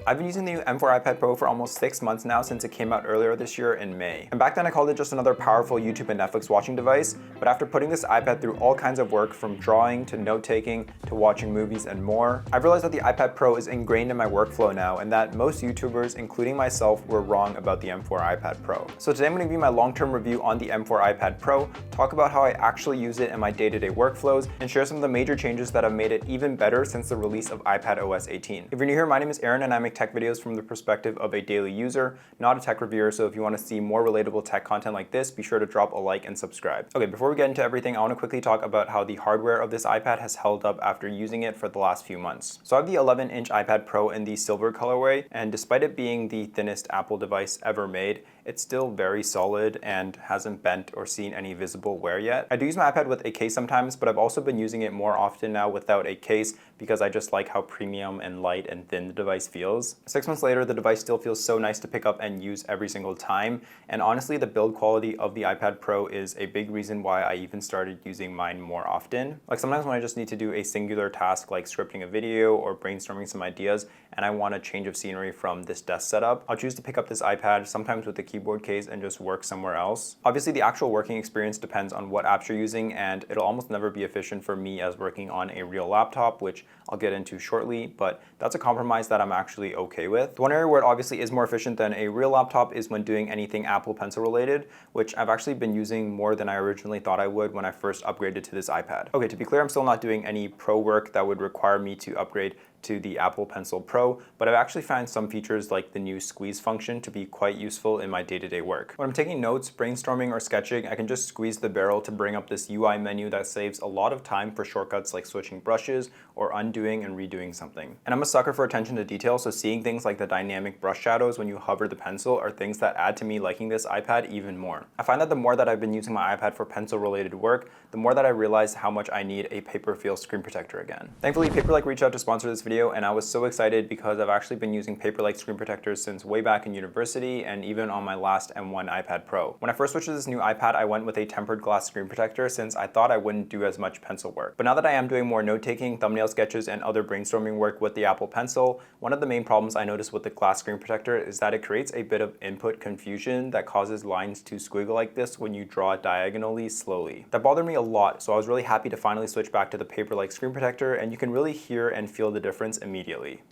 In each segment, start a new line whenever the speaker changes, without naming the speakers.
I've been using the new M4 iPad Pro for almost 6 months now since it came out earlier this year in May. And back then I called it just another powerful YouTube and Netflix watching device, but after putting this iPad through all kinds of work from drawing to note-taking to watching movies and more, I've realized that the iPad Pro is ingrained in my workflow now and that most YouTubers, including myself, were wrong about the M4 iPad Pro. So today I'm going to give you my long-term review on the M4 iPad Pro, talk about how I actually use it in my day-to-day workflows, and share some of the major changes that have made it even better since the release of iPad OS 18. If you're new here, my name is Aaron and I make tech videos from the perspective of a daily user, not a tech reviewer, so if you want to see more relatable tech content like this, be sure to drop a like and subscribe. Okay, before we get into everything, I want to quickly talk about how the hardware of this iPad has held up after using it for the last few months. So I have the 11-inch iPad Pro in the silver colorway, and despite it being the thinnest Apple device ever made, it's still very solid and hasn't bent or seen any visible wear yet. I do use my iPad with a case sometimes, but I've also been using it more often now without a case because I just like how premium and light and thin the device feels. 6 months later, the device still feels so nice to pick up and use every single time. And honestly, the build quality of the iPad Pro is a big reason why I even started using mine more often. Like sometimes when I just need to do a singular task like scripting a video or brainstorming some ideas and I want a change of scenery from this desk setup, I'll choose to pick up this iPad, sometimes with the keyboard case, and just work somewhere else. Obviously, the actual working experience depends on what apps you're using, and it'll almost never be efficient for me as working on a real laptop, which I'll get into shortly, but that's a compromise that I'm actually okay with. The one area where it obviously is more efficient than a real laptop is when doing anything Apple Pencil related, which I've actually been using more than I originally thought I would when I first upgraded to this iPad. Okay, to be clear, I'm still not doing any pro work that would require me to upgrade to the Apple Pencil Pro, but I've actually found some features like the new squeeze function to be quite useful in my day-to-day work. When I'm taking notes, brainstorming, or sketching, I can just squeeze the barrel to bring up this UI menu that saves a lot of time for shortcuts like switching brushes or undoing and redoing something. And I'm a sucker for attention to detail, so seeing things like the dynamic brush shadows when you hover the pencil are things that add to me liking this iPad even more. I find that the more that I've been using my iPad for pencil-related work, the more that I realize how much I need a paper-feel screen protector again. Thankfully, Paperlike reached out to sponsor this video, and I was so excited because I've actually been using Paperlike screen protectors since way back in university and even on my last M1 iPad Pro. When I first switched to this new iPad, I went with a tempered glass screen protector since I thought I wouldn't do as much pencil work. But now that I am doing more note-taking, thumbnail sketches, and other brainstorming work with the Apple Pencil, one of the main problems I noticed with the glass screen protector is that it creates a bit of input confusion that causes lines to squiggle like this when you draw diagonally slowly. That bothered me a lot, so I was really happy to finally switch back to the Paperlike screen protector, and you can really hear and feel the difference immediately.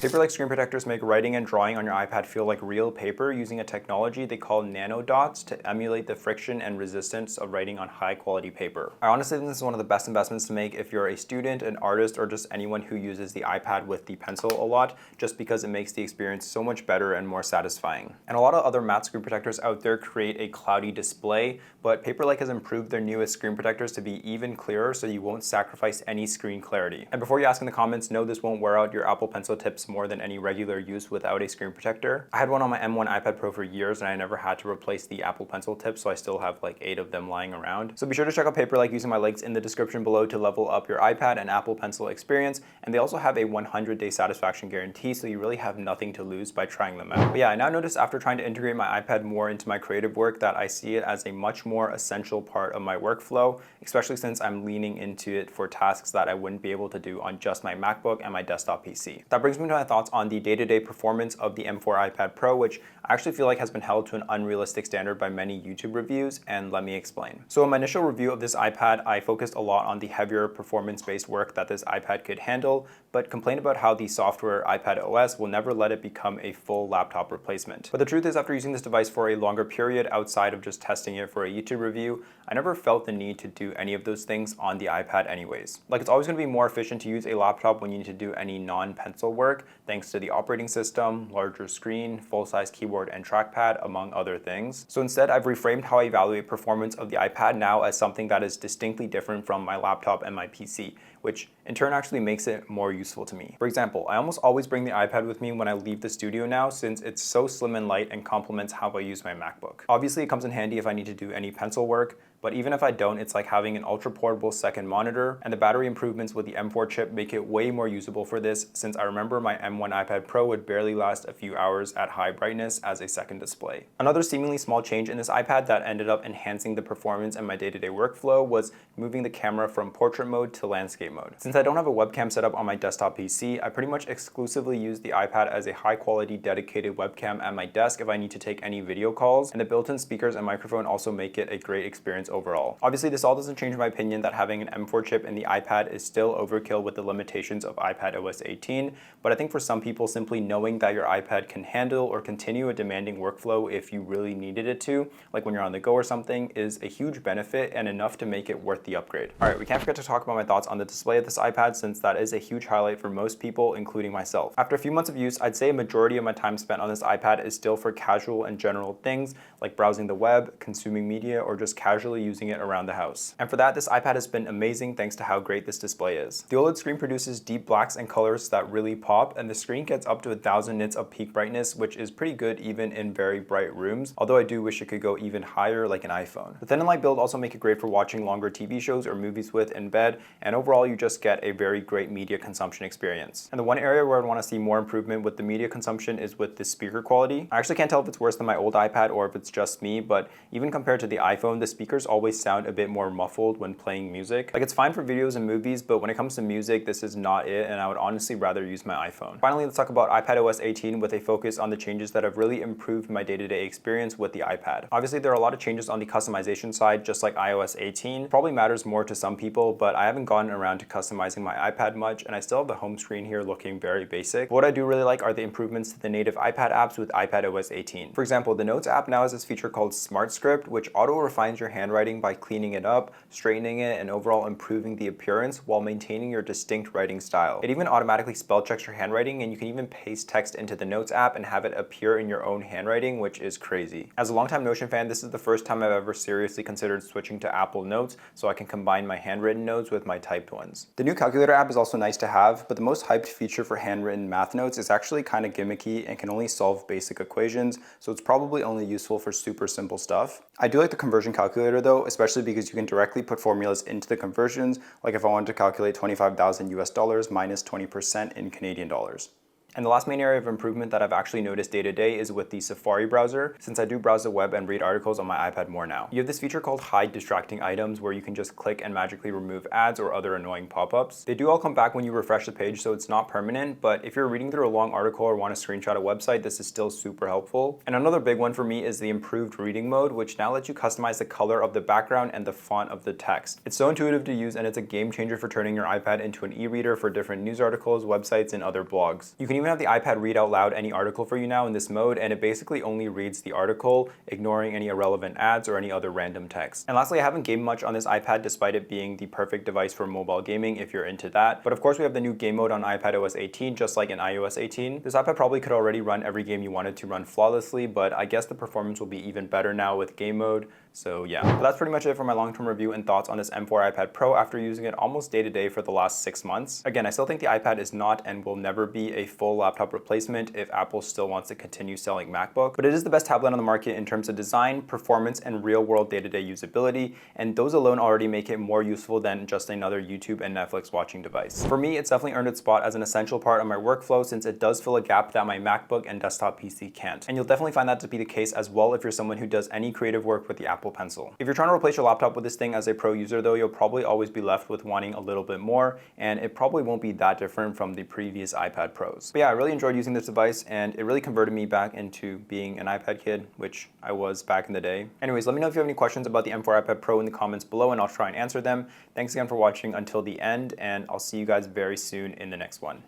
Paperlike screen protectors make writing and drawing on your iPad feel like real paper using a technology they call nanodots to emulate the friction and resistance of writing on high-quality paper. I honestly think this is one of the best investments to make if you're a student, an artist, or just anyone who uses the iPad with the pencil a lot, just because it makes the experience so much better and more satisfying. And a lot of other matte screen protectors out there create a cloudy display, but Paperlike has improved their newest screen protectors to be even clearer so you won't sacrifice any screen clarity. And before you ask in the comments, no, this won't wear out your Apple Pencil tips more than any regular use without a screen protector. I had one on my M1 iPad Pro for years and I never had to replace the Apple Pencil tips, so I still have like 8 of them lying around. So be sure to check out Paperlike using my links in the description below to level up your iPad and Apple Pencil experience, and they also have a 100-day satisfaction guarantee, so you really have nothing to lose by trying them out. But yeah, I now notice after trying to integrate my iPad more into my creative work that I see it as a much more essential part of my workflow, especially since I'm leaning into it for tasks that I wouldn't be able to do on just my MacBook and my desktop PC. That brings me to my thoughts on the day-to-day performance of the M4 iPad Pro, which I actually feel like has been held to an unrealistic standard by many YouTube reviews, and let me explain. So in my initial review of this iPad, I focused a lot on the heavier performance-based work that this iPad could handle, but complained about how the software iPad OS will never let it become a full laptop replacement. But the truth is, after using this device for a longer period outside of just testing it for a YouTube review, I never felt the need to do any of those things on the iPad anyways. Like, it's always going to be more efficient to use a laptop when you need to do any non-pencil work, thanks to the operating system, larger screen, full-size keyboard and trackpad, among other things. So instead, I've reframed how I evaluate performance of the iPad now as something that is distinctly different from my laptop and my PC, which in turn actually makes it more useful to me. For example, I almost always bring the iPad with me when I leave the studio now, since it's so slim and light and complements how I use my MacBook. Obviously, it comes in handy if I need to do any pencil work, but even if I don't, it's like having an ultra portable second monitor, and the battery improvements with the M4 chip make it way more usable for this, since I remember my M1 iPad Pro would barely last a few hours at high brightness as a second display. Another seemingly small change in this iPad that ended up enhancing the performance in my day-to-day workflow was moving the camera from portrait mode to landscape mode. Since I don't have a webcam set up on my desktop PC, I pretty much exclusively use the iPad as a high-quality dedicated webcam at my desk if I need to take any video calls, and the built-in speakers and microphone also make it a great experience overall. Obviously, this all doesn't change my opinion that having an M4 chip in the iPad is still overkill with the limitations of iPadOS 18, but I think for some people, simply knowing that your iPad can handle or continue a demanding workflow if you really needed it to, like when you're on the go or something, is a huge benefit and enough to make it worth the upgrade. All right, we can't forget to talk about my thoughts on the display of this iPad, since that is a huge highlight for most people, including myself. After a few months of use, I'd say a majority of my time spent on this iPad is still for casual and general things like browsing the web, consuming media, or just casually using it around the house. And for that, this iPad has been amazing thanks to how great this display is. The OLED screen produces deep blacks and colors that really pop, and the screen gets up to 1000 nits of peak brightness, which is pretty good even in very bright rooms, although I do wish it could go even higher like an iPhone. The thin and light build also make it great for watching longer TV shows or movies with in bed, and overall you just get a very great media consumption experience. And the one area where I'd want to see more improvement with the media consumption is with the speaker quality. I actually can't tell if it's worse than my old iPad or if it's just me, but even compared to the iPhone, the speakers always sound a bit more muffled when playing music. Like, it's fine for videos and movies, but when it comes to music, this is not it, and I would honestly rather use my iPhone. Finally, let's talk about iPadOS 18 with a focus on the changes that have really improved my day-to-day experience with the iPad. Obviously, there are a lot of changes on the customization side, just like iOS 18. Probably matters more to some people, but I haven't gotten around to customizing my iPad much, and I still have the home screen here looking very basic. But what I do really like are the improvements to the native iPad apps with iPadOS 18. For example, the Notes app now has this feature called Smart Script, which auto-refines your handwriting by cleaning it up, straightening it, and overall improving the appearance while maintaining your distinct writing style. It even automatically spell checks your handwriting, and you can even paste text into the Notes app and have it appear in your own handwriting, which is crazy. As a longtime Notion fan, this is the first time I've ever seriously considered switching to Apple Notes so I can combine my handwritten notes with my typed ones. The new calculator app is also nice to have, but the most hyped feature for handwritten math notes is actually kind of gimmicky and can only solve basic equations, so it's probably only useful for super simple stuff. I do like the conversion calculator though, especially because you can directly put formulas into the conversions, like if I wanted to calculate 25,000 US dollars minus 20% in Canadian dollars. And the last main area of improvement that I've actually noticed day to day is with the Safari browser, since I do browse the web and read articles on my iPad more now. You have this feature called Hide Distracting Items, where you can just click and magically remove ads or other annoying pop-ups. They do all come back when you refresh the page, so it's not permanent, but if you're reading through a long article or want to screenshot a website, this is still super helpful. And another big one for me is the improved reading mode, which now lets you customize the color of the background and the font of the text. It's so intuitive to use, and it's a game changer for turning your iPad into an e-reader for different news articles, websites, and other blogs. You can even have the iPad read out loud any article for you now in this mode, and it basically only reads the article, ignoring any irrelevant ads or any other random text. And lastly, I haven't gamed much on this iPad despite it being the perfect device for mobile gaming if you're into that. But of course, we have the new game mode on iPadOS 18, just like in iOS 18. This iPad probably could already run every game you wanted to run flawlessly, but I guess the performance will be even better now with game mode. So yeah, but that's pretty much it for my long-term review and thoughts on this M4 iPad Pro after using it almost day to day for the last 6 months. Again, I still think the iPad is not and will never be a full laptop replacement if Apple still wants to continue selling MacBook, but it is the best tablet on the market in terms of design, performance, and real-world day-to-day usability, and those alone already make it more useful than just another YouTube and Netflix watching device. For me, it's definitely earned its spot as an essential part of my workflow, since it does fill a gap that my MacBook and desktop PC can't. And you'll definitely find that to be the case as well if you're someone who does any creative work with the Apple Pencil. If you're trying to replace your laptop with this thing as a pro user though, you'll probably always be left with wanting a little bit more, and it probably won't be that different from the previous iPad Pros. But yeah, I really enjoyed using this device, and it really converted me back into being an iPad kid, which I was back in the day. Anyways, let me know if you have any questions about the M4 iPad Pro in the comments below, and I'll try and answer them. Thanks again for watching until the end, and I'll see you guys very soon in the next one.